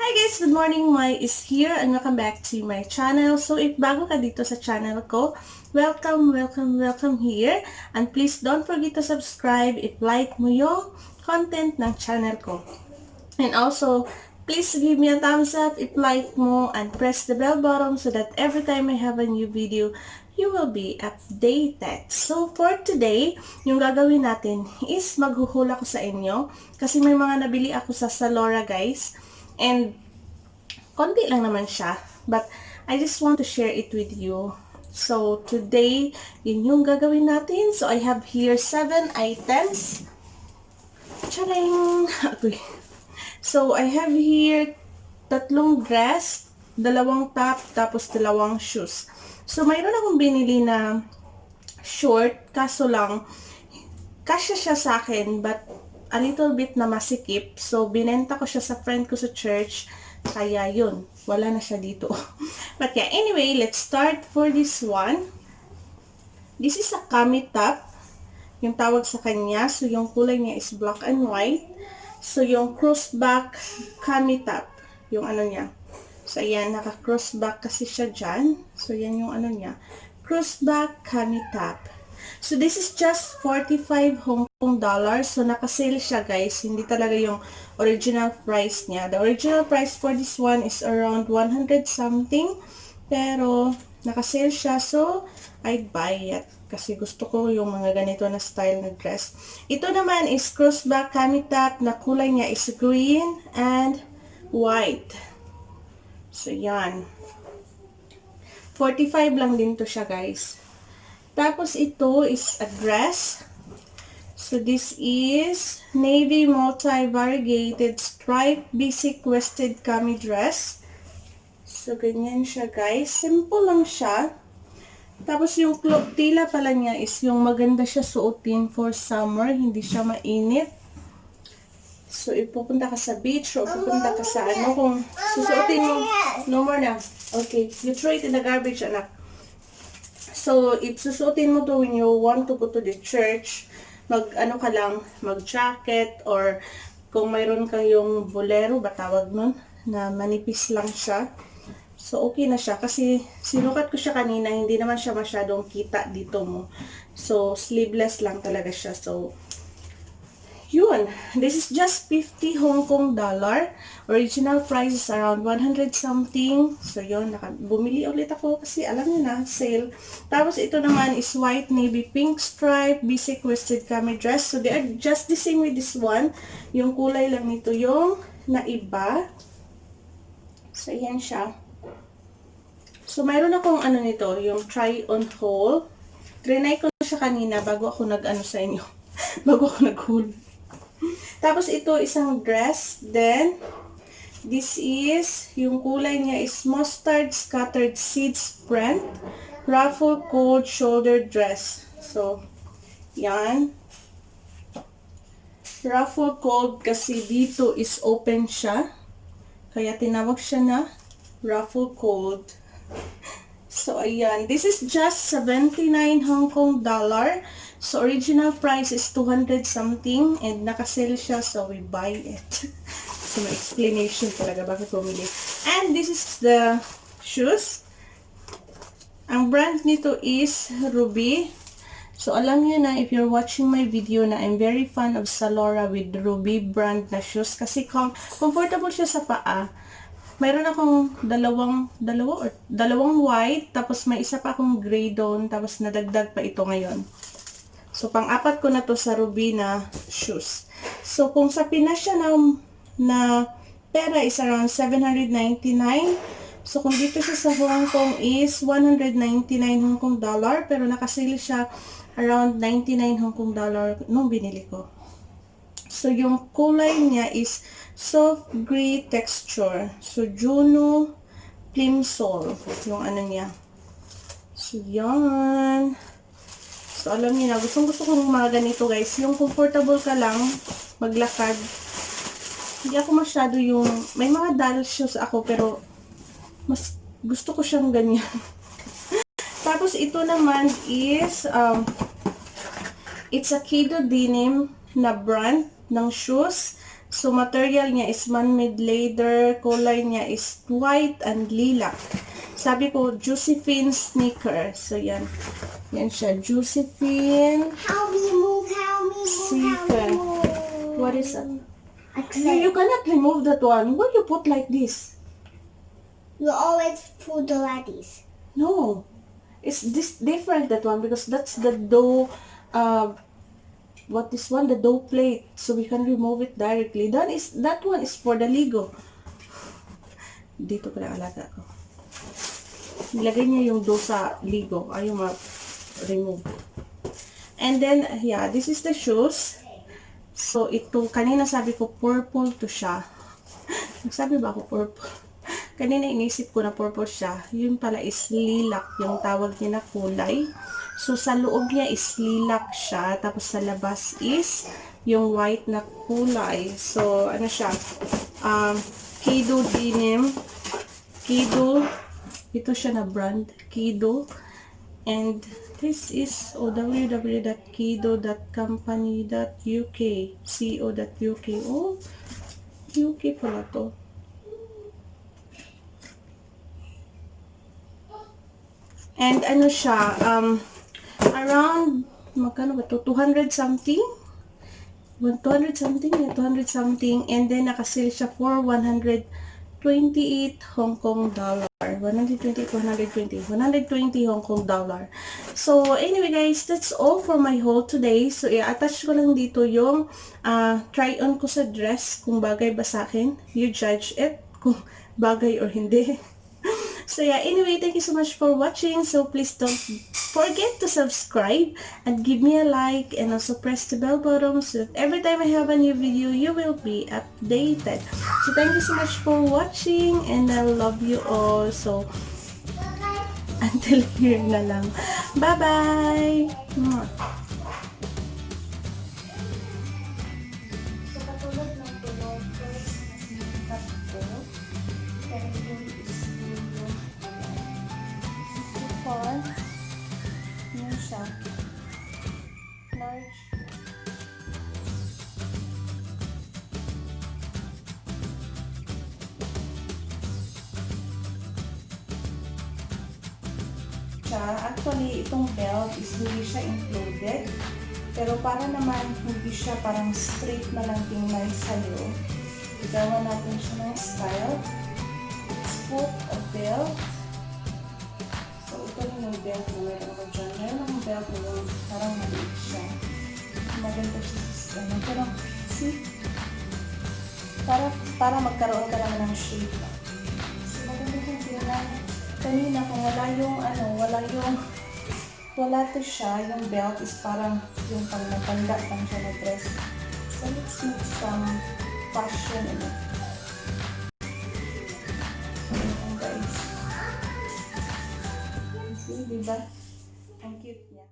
Hi guys! Good morning! Mhai is here and welcome back to my channel. So if bago ka dito sa channel ko, welcome here. And please don't forget to subscribe if like mo yung content ng channel ko. And also, please give me a thumbs up if like mo and press the bell button so that every time I have a new video, you will be updated. So for today, yung gagawin natin is maghuhula ko sa inyo kasi may mga nabili ako sa Zalora guys. And konti lang naman siya, but I just want to share it with you. So today, yun yung gagawin natin. So I have here 7 items. Charing! Okay. So I have here 3 dress, 2 top, tapos 2 shoes. So mayroon akong binili na short, kaso lang kasya siya sa akin, but a little bit na masikip. So binenta ko siya sa friend ko sa church. Kaya yun, wala na siya dito. But yeah, anyway, let's start for this one. This is a kami top, yung tawag sa kanya. So yung kulay niya is black and white. So yung crossback kami top, yung ano niya. So ayan, naka-crossback kasi siya dyan. So yan yung ano niya, crossback kami top. So this is just 45 Hong Kong dollars. So naka-sale siya guys. Hindi talaga yung original price niya. The original price for this one is around 100 something. Pero naka-sale siya. So I'd buy it. Kasi gusto ko yung mga ganito na style na dress. Ito naman is crossback kami top na kulay niya is green and white. So yan. 45 lang din to siya guys. Tapos ito is a dress. So this is navy multi-variegated stripe basic waisted kami dress. So ganyan siya guys. Simple lang siya. Tapos yung tila pala niya is yung maganda siya suotin for summer. Hindi siya mainit. So ipupunta ka sa beach or pupunta ka sa ano. Kung susuotin mo, no more na. Okay, you throw it in the garbage anak. So, if susuotin mo to when you want to go to the church, mag-ano ka lang, mag-jacket, or kung mayroon kang yung bolero, ba tawag nun, na manipis lang siya. So, okay na siya. Kasi, sinukat ko siya kanina, hindi naman siya masyadong kita dito mo. So, sleeveless lang talaga siya. So, yun. This is just 50 Hong Kong dollar. Original price is around 100 something. So, yun. Bumili ulit ako kasi alam niyo na, sale. Tapos, ito naman is white, navy, pink stripe, basic waisted kami dress. So, they are just the same with this one. Yung kulay lang nito yung naiba. So, yan siya. So, mayroon akong ano nito, yung try on haul. Trinay ko na siya kanina bago ako nag-ano sa inyo. Bago ako nag-haul. Tapos ito isang dress. Then, this is, yung kulay niya is mustard scattered seeds print. Ruffle cold shoulder dress. So, yan. Ruffle cold kasi dito is open siya. Kaya tinawag siya na ruffle cold. So, ayan. This is just 79 Hong Kong dollar. So, original price is 200 something and naka-sale siya, so we buy it. So, may explanation talaga bakit bumili. And this is the shoes. Ang brand nito is Ruby. So, alam niyo na if you're watching my video na I'm very fan of Zalora with Ruby brand na shoes kasi comfortable siya sa paa. Mayroon akong dalawang white, tapos may isa pa akong gray doon, tapos nadagdag pa ito ngayon. So, pang-apat ko na to sa Ruby na shoes. So, kung sa Pinas siya na pera is around 799. So, kung dito siya sa Hong Kong is 199 Hong Kong dollar. Pero nakasale siya around 99 Hong Kong dollar nung binili ko. So, yung kulay niya is soft gray texture. So, Juno Plimsoll. Yung ano niya. So, yan. So, alam niyo na, gustong-gusto ko ng mga ganito guys. Yung comfortable ka lang, maglakad. Hindi ako masyado yung, may mga doll shoes ako, pero mas gusto ko siyang ganyan. Tapos, ito naman is, it's a Kido denim na brand ng shoes. So, material niya is man-made leather. Color niya is white and lilac. Sabi ko, Josephine sneaker. So, yan. Yan siya. Josephine sneaker. What is that? You cannot remove that one. Why you put like this? You always put like this. No. It's this different, that one, because that's the dough, what this one? The dough plate. So we can remove it directly. That one is for the Lego. Dito pala alaga ko. Nilagay niya yung dough sa Lego. Ayaw ma-remove. And then, yeah, this is the shoes. So, ito, kanina sabi ko, purple to siya. Nagsabi ba ako purple? Kanina inisip ko na purple siya. Yun pala is lilac, yung tawag niya na kulay. So, sa loob niya is lilac siya. Tapos sa labas is yung white na kulay. So, ano siya? Kido denim. Kido. Ito siya na brand. Kido. And this is www.kido.company.uk. co.uk. Oh, UK pala to. And ano siya, around, magkano ba to? 200 something? 200 something? Yeah, 200 something. And then, nakasale siya for 128 Hong Kong dollar. 120 Hong Kong dollar. So, anyway guys, that's all for my haul today. So, i-attach ko lang dito yung try-on ko sa dress, kung bagay ba sa akin. You judge it, kung bagay or hindi. So yeah, anyway, thank you so much for watching. So please don't forget to subscribe and give me a like, and also press the bell button so that every time I have a new video, you will be updated. So thank you so much for watching, and I love you all. So until here na lang. Bye-bye! So katulad ng tulog, first na sinikat ko, pero yun is because yun siya, large. Actually, itong belt is hindi siya included, pero para naman hindi siya parang straight na lang tingnan sa'yo, igawa natin siya ng style. Let's put a belt. Ito rin yung belt na meron ako dyan. Meron akong belt na yung parang maliit siya. Maganda siya sa ano. Pero, see? Para magkaroon ka lang ng shape. So, maganda yung tingnan. Kanina, kung wala to siya, yung belt is parang yung pang matanda lang siya na dress. So, let's make some fashion in it. Guys. See, diba? Ang cute niya.